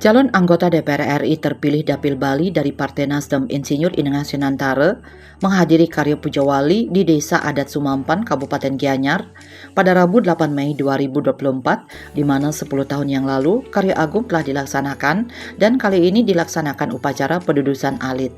Calon anggota DPR RI terpilih Dapil Bali dari Partai Nasdem Insinyur Inengah Senantara menghadiri karya Puja Wali di Desa Adat Sumampan, Kabupaten Gianyar pada Rabu 8 Mei 2024, di mana 10 tahun yang lalu karya agung telah dilaksanakan dan kali ini dilaksanakan upacara pendudusan alit.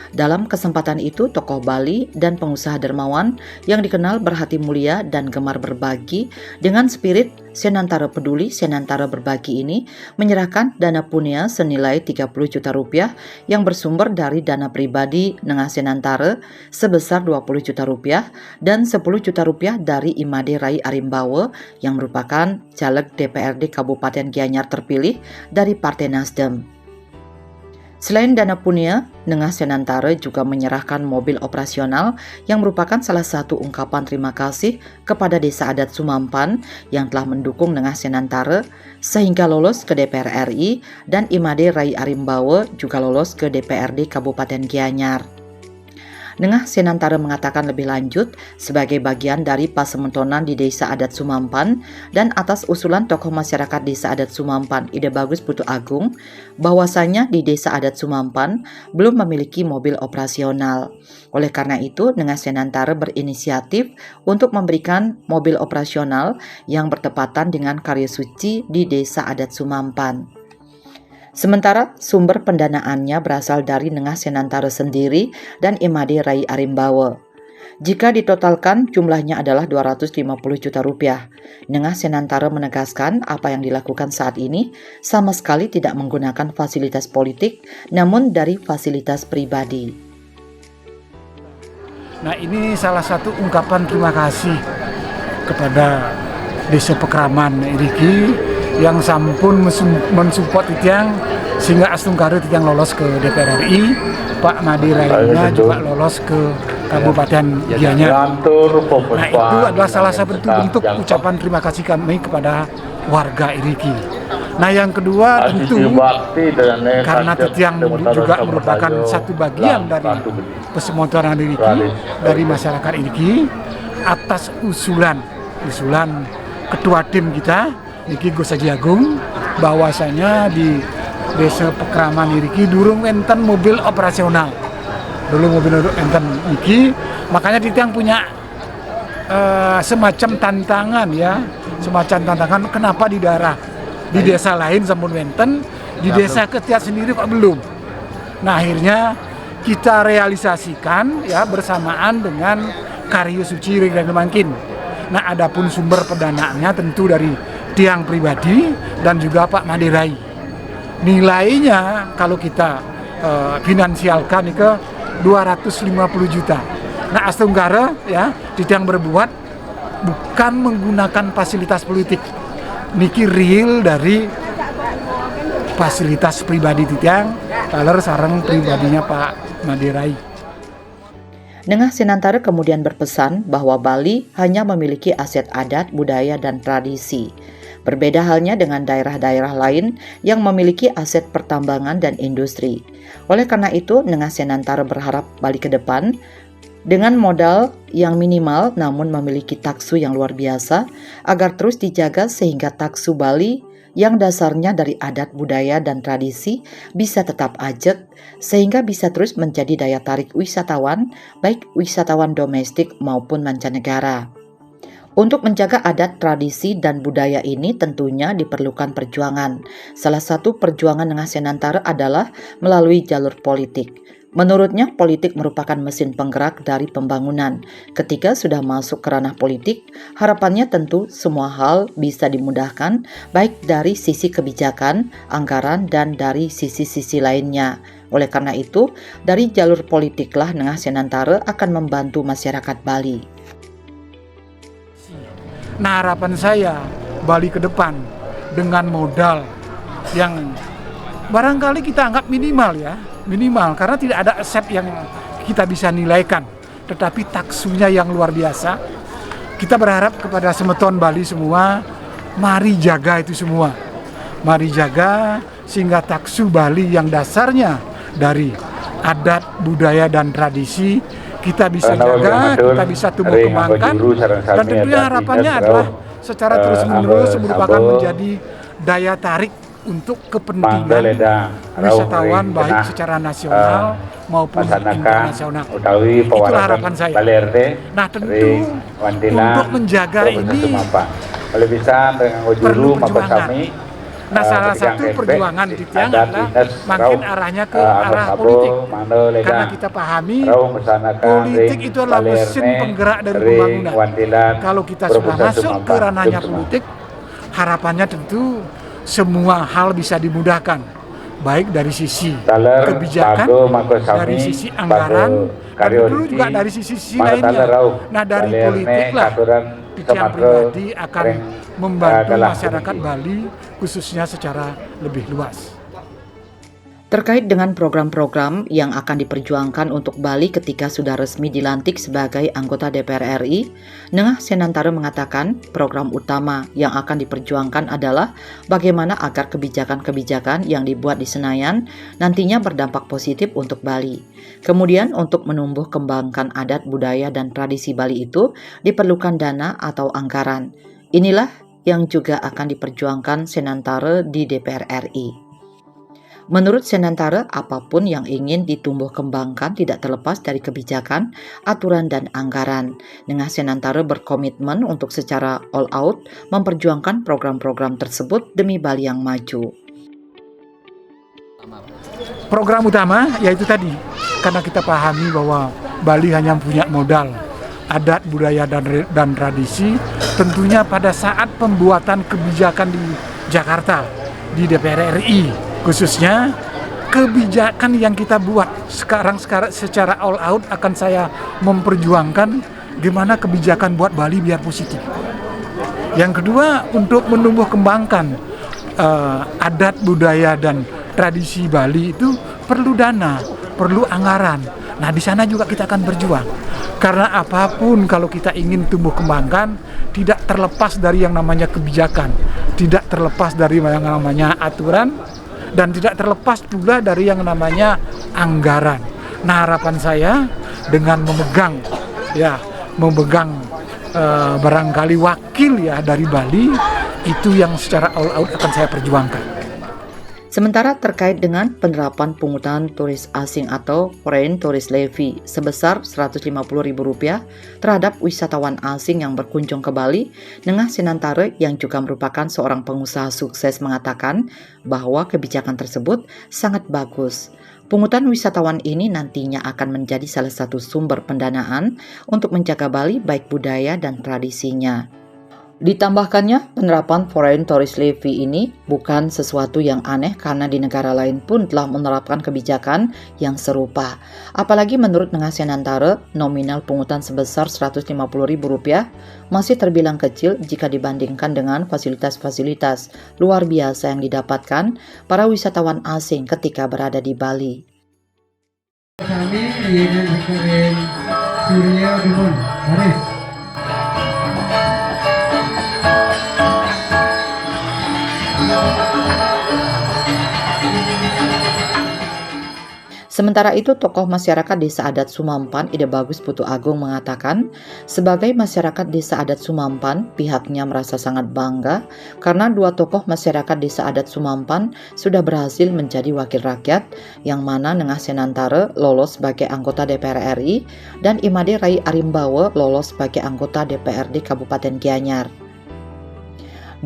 Dalam kesempatan itu, tokoh Bali dan pengusaha dermawan yang dikenal berhati mulia dan gemar berbagi dengan spirit Senantara Peduli, Senantara Berbagi ini menyerahkan dana punya senilai 30 juta rupiah yang bersumber dari dana pribadi Nengah Senantara sebesar 20 juta rupiah dan 10 juta rupiah dari Imade Rai Arimbawa yang merupakan caleg DPRD Kabupaten Gianyar terpilih dari Partai Nasdem. Selain dana punya, Nengah Senantara juga menyerahkan mobil operasional yang merupakan salah satu ungkapan terima kasih kepada Desa Adat Sumampan yang telah mendukung Nengah Senantara sehingga lolos ke DPR RI dan Imade Rai Arimbawa juga lolos ke DPRD Kabupaten Gianyar. Nengah Senantara mengatakan lebih lanjut sebagai bagian dari pasementonan di Desa Adat Sumampan dan atas usulan tokoh masyarakat Desa Adat Sumampan Ide Bagus Putu Agung bahwasanya di Desa Adat Sumampan belum memiliki mobil operasional. Oleh karena itu, Nengah Senantara berinisiatif untuk memberikan mobil operasional yang bertepatan dengan karya suci di Desa Adat Sumampan. Sementara sumber pendanaannya berasal dari Nengah Senantara sendiri dan Imade Rai Arimbawa. Jika ditotalkan jumlahnya adalah 250 juta rupiah. Nengah Senantara menegaskan apa yang dilakukan saat ini sama sekali tidak menggunakan fasilitas politik, namun dari fasilitas pribadi. Nah, ini salah satu ungkapan terima kasih kepada Desa Pekraman Iriki yang sampun mensupport Titiang sehingga Astungkara Titiang lolos ke DPR RI, Pak Made Rai juga lolos ke Kabupaten Gianyar. Nah, itu adalah salah satu bentuk ucapan terima kasih kami kepada warga Iriki. Nah, yang kedua tentu karena Titiang juga merupakan satu bagian dari pesemontoran Iriki, dari masyarakat Iriki, atas usulan ketua tim kita Niki Gosaji Agung bahwasanya di Desa Pekraman Iriki durung enten mobil operasional. Dulu mobil enten Niki, makanya Titiang punya semacam tantangan kenapa di desa lain sampun enten, di desa Ketiak sendiri kok belum. Nah, akhirnya kita realisasikan ya bersamaan dengan karya suci Ringgan Mangkin. Nah, adapun sumber pendanaannya tentu dari tiang pribadi dan juga Pak Made Rai. Nilainya kalau kita finansialkan ke 250 juta. Nah, Astungkara ya Titiang berbuat bukan menggunakan fasilitas politik. Niki real dari fasilitas pribadi Titiang, taler sareng pribadinya Pak Made Rai. Nengah Senantara kemudian berpesan bahwa Bali hanya memiliki aset adat, budaya, dan tradisi. Berbeda halnya dengan daerah-daerah lain yang memiliki aset pertambangan dan industri. Oleh karena itu, Nengah Senantara berharap Bali ke depan dengan modal yang minimal namun memiliki taksu yang luar biasa agar terus dijaga sehingga taksu Bali yang dasarnya dari adat, budaya, dan tradisi bisa tetap ajeg sehingga bisa terus menjadi daya tarik wisatawan, baik wisatawan domestik maupun mancanegara. Untuk menjaga adat, tradisi, dan budaya ini tentunya diperlukan perjuangan. Salah satu perjuangan Nengah Senantara adalah melalui jalur politik. Menurutnya, politik merupakan mesin penggerak dari pembangunan. Ketika sudah masuk ke ranah politik, harapannya tentu semua hal bisa dimudahkan, baik dari sisi kebijakan, anggaran, dan dari sisi-sisi lainnya. Oleh karena itu, dari jalur politiklah Nengah Senantara akan membantu masyarakat Bali. Nah, harapan saya Bali ke depan dengan modal yang barangkali kita anggap minimal karena tidak ada aset yang kita bisa nilaikan, tetapi taksunya yang luar biasa. Kita berharap kepada semeton Bali semua, mari jaga itu semua. Mari jaga sehingga taksu Bali yang dasarnya dari adat, budaya, dan tradisi kita bisa jaga, kita bisa tumbuh kembangkan, dan tentunya harapannya adalah secara terus-menerus merupakan menjadi daya tarik untuk kepentingan wisatawan baik secara nasional maupun internasional. Itulah harapan saya. Nah, tentu untuk menjaga ini perlu perjuangan. Nah, salah satu perjuangan Titiang adalah makin arahnya ke arah politik. Karena kita pahami politik itu adalah mesin penggerak dari pembangunan. Kalau kita sudah masuk ke ranahnya politik, harapannya tentu semua hal bisa dimudahkan, baik dari sisi kebijakan, dari sisi anggaran, dan tentu juga dari sisi lainnya. Nah, dari politik lah Titiang pribadi akan membantu masyarakat Bali khususnya secara lebih luas. Terkait dengan program-program yang akan diperjuangkan untuk Bali ketika sudah resmi dilantik sebagai anggota DPR RI, Nengah Senantara mengatakan program utama yang akan diperjuangkan adalah bagaimana agar kebijakan-kebijakan yang dibuat di Senayan nantinya berdampak positif untuk Bali. Kemudian untuk menumbuh kembangkan adat, budaya, dan tradisi Bali itu diperlukan dana atau anggaran. Inilah yang juga akan diperjuangkan Senantara di DPR RI. Menurut Senantara, apapun yang ingin ditumbuh kembangkan tidak terlepas dari kebijakan, aturan, dan anggaran. Nengah Senantara berkomitmen untuk secara all out memperjuangkan program-program tersebut demi Bali yang maju. Program utama yaitu tadi, karena kita pahami bahwa Bali hanya punya modal adat, budaya, dan tradisi. Tentunya pada saat pembuatan kebijakan di Jakarta, di DPR RI khususnya, kebijakan yang kita buat sekarang secara all out akan saya memperjuangkan gimana kebijakan buat Bali biar positif. Yang kedua, untuk menumbuh kembangkan adat, budaya, dan tradisi Bali itu perlu dana, perlu anggaran. Nah, di sana juga kita akan berjuang. Karena apapun kalau kita ingin tumbuh kembangkan, tidak terlepas dari yang namanya kebijakan, tidak terlepas dari yang namanya aturan, dan tidak terlepas pula dari yang namanya anggaran. Nah, harapan saya dengan memegang barangkali wakil dari Bali, itu yang secara all out akan saya perjuangkan. Sementara terkait dengan penerapan pungutan turis asing atau Foreign Tourist Levy sebesar Rp150.000 terhadap wisatawan asing yang berkunjung ke Bali, Nengah Senantara yang juga merupakan seorang pengusaha sukses mengatakan bahwa kebijakan tersebut sangat bagus. Pungutan wisatawan ini nantinya akan menjadi salah satu sumber pendanaan untuk menjaga Bali baik budaya dan tradisinya. Ditambahkannya, penerapan Foreign Tourist Levy ini bukan sesuatu yang aneh karena di negara lain pun telah menerapkan kebijakan yang serupa. Apalagi menurut Nengah Senantara, nominal pungutan sebesar Rp150.000 masih terbilang kecil jika dibandingkan dengan fasilitas-fasilitas luar biasa yang didapatkan para wisatawan asing ketika berada di Bali. Kami ingin Surya Dumon, Haris. Sementara itu, tokoh masyarakat Desa Adat Sumampan, Ide Bagus Putu Agung mengatakan, sebagai masyarakat Desa Adat Sumampan, pihaknya merasa sangat bangga karena dua tokoh masyarakat Desa Adat Sumampan sudah berhasil menjadi wakil rakyat, yang mana Nengah Senantara lolos sebagai anggota DPR RI dan Imade Rai Arimbawa lolos sebagai anggota DPRD Kabupaten Gianyar.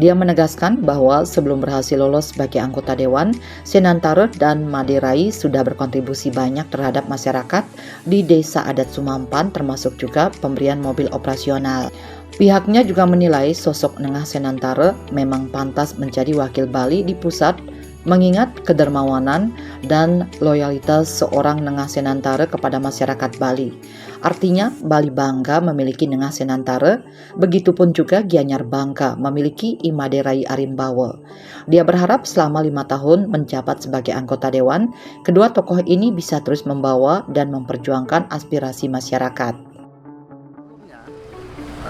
Dia menegaskan bahwa sebelum berhasil lolos sebagai anggota Dewan, Senantara dan Made Rai sudah berkontribusi banyak terhadap masyarakat di Desa Adat Sumampan, termasuk juga pemberian mobil operasional. Pihaknya juga menilai sosok Nengah Senantara memang pantas menjadi wakil Bali di pusat, mengingat kedermawanan dan loyalitas seorang Nengah Senantara kepada masyarakat Bali. Artinya, Bali bangga memiliki Nengah Senantara, begitupun juga Gianyar bangga memiliki Imade Rai Arimbawa. Dia berharap selama 5 tahun menjabat sebagai anggota Dewan, kedua tokoh ini bisa terus membawa dan memperjuangkan aspirasi masyarakat.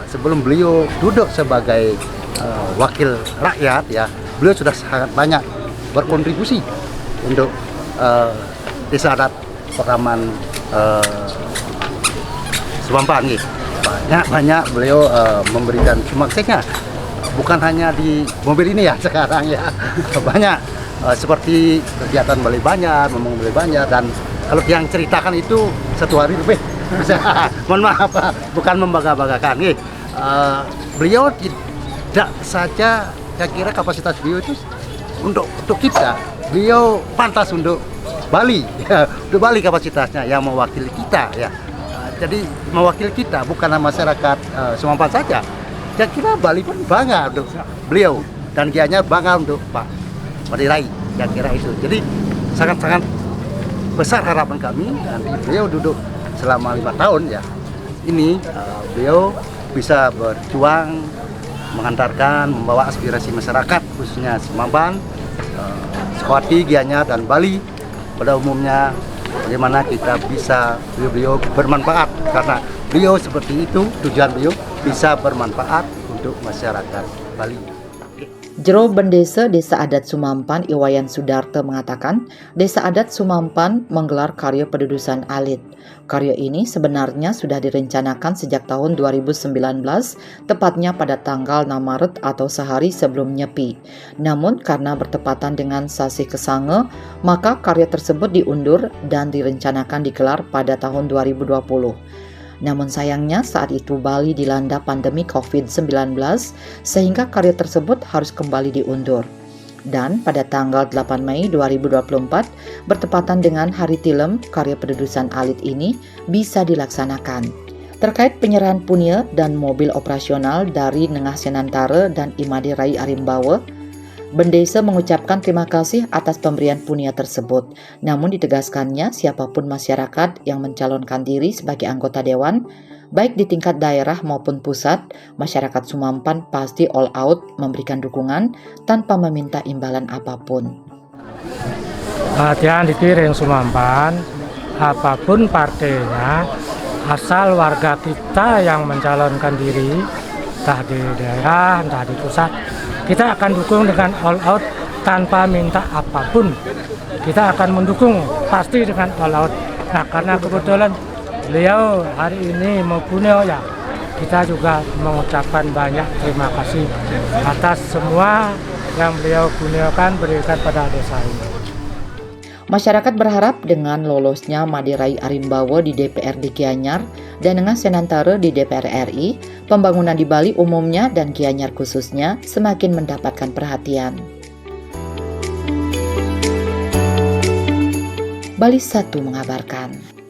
Sebelum beliau duduk sebagai wakil rakyat, beliau sudah sangat banyak berkontribusi untuk Desa Adat Pekaman Sumampan. Banyak beliau memberikan sumbangsinya bukan hanya di mobil ini ya sekarang ya, banyak seperti kegiatan Bali Banjar, ngomong Bali Banjar, dan kalau yang ceritakan itu 1 hari lebih bisa. Mohon maaf Pak, bukan membangga-banggakan nih. Beliau tidak saja, saya kira kapasitas beliau itu untuk kita, beliau pantas untuk Bali, ya, untuk Bali kapasitasnya yang mewakili kita ya. Jadi mewakili kita bukan masyarakat Sumampan saja. Saya kira Bali pun bangga untuk beliau dan Gianyar bangga untuk Pak Madirai. Saya kira itu. Jadi sangat-sangat besar harapan kami nanti beliau duduk selama 5 tahun ya. Ini beliau bisa berjuang mengantarkan, membawa aspirasi masyarakat khususnya Sumampan, Sekawati, Gianyar, dan Bali pada umumnya, bagaimana kita bisa beliau bermanfaat, karena beliau seperti itu, tujuan beliau bisa bermanfaat untuk masyarakat Bali. Jero Bendesa Desa Adat Sumampan Iwayan Sudarto mengatakan, Desa Adat Sumampan menggelar karya pedudusan alit. Karya ini sebenarnya sudah direncanakan sejak tahun 2019, tepatnya pada tanggal 6 Maret atau sehari sebelum Nyepi. Namun karena bertepatan dengan Sasi Kesange, maka karya tersebut diundur dan direncanakan digelar pada tahun 2020. Namun sayangnya saat itu Bali dilanda pandemi COVID-19 sehingga karya tersebut harus kembali diundur. Dan pada tanggal 8 Mei 2024 bertepatan dengan Hari Tilem, karya pedudusan alit ini bisa dilaksanakan. Terkait penyerahan punya dan mobil operasional dari Nengah Senantara dan Imade Rai Arimbawa, Bendesa mengucapkan terima kasih atas pemberian punya tersebut. Namun ditegaskannya siapapun masyarakat yang mencalonkan diri sebagai anggota dewan, baik di tingkat daerah maupun pusat, masyarakat Sumampan pasti all out memberikan dukungan tanpa meminta imbalan apapun. Latihan dikirim Sumampan, apapun partainya, asal warga kita yang mencalonkan diri, entah di daerah, entah di pusat, kita akan dukung dengan all out tanpa minta apapun. Kita akan mendukung pasti dengan all out. Nah, karena kebetulan beliau hari ini mempunyai ya, kita juga mengucapkan banyak terima kasih atas semua yang beliau kurniakan berikan pada desa ini. Masyarakat berharap dengan lolosnya Madirai Arimbawa di DPRD Gianyar dan dengan Senantara di DPR RI, pembangunan di Bali umumnya dan Gianyar khususnya semakin mendapatkan perhatian. Bali 1 mengabarkan.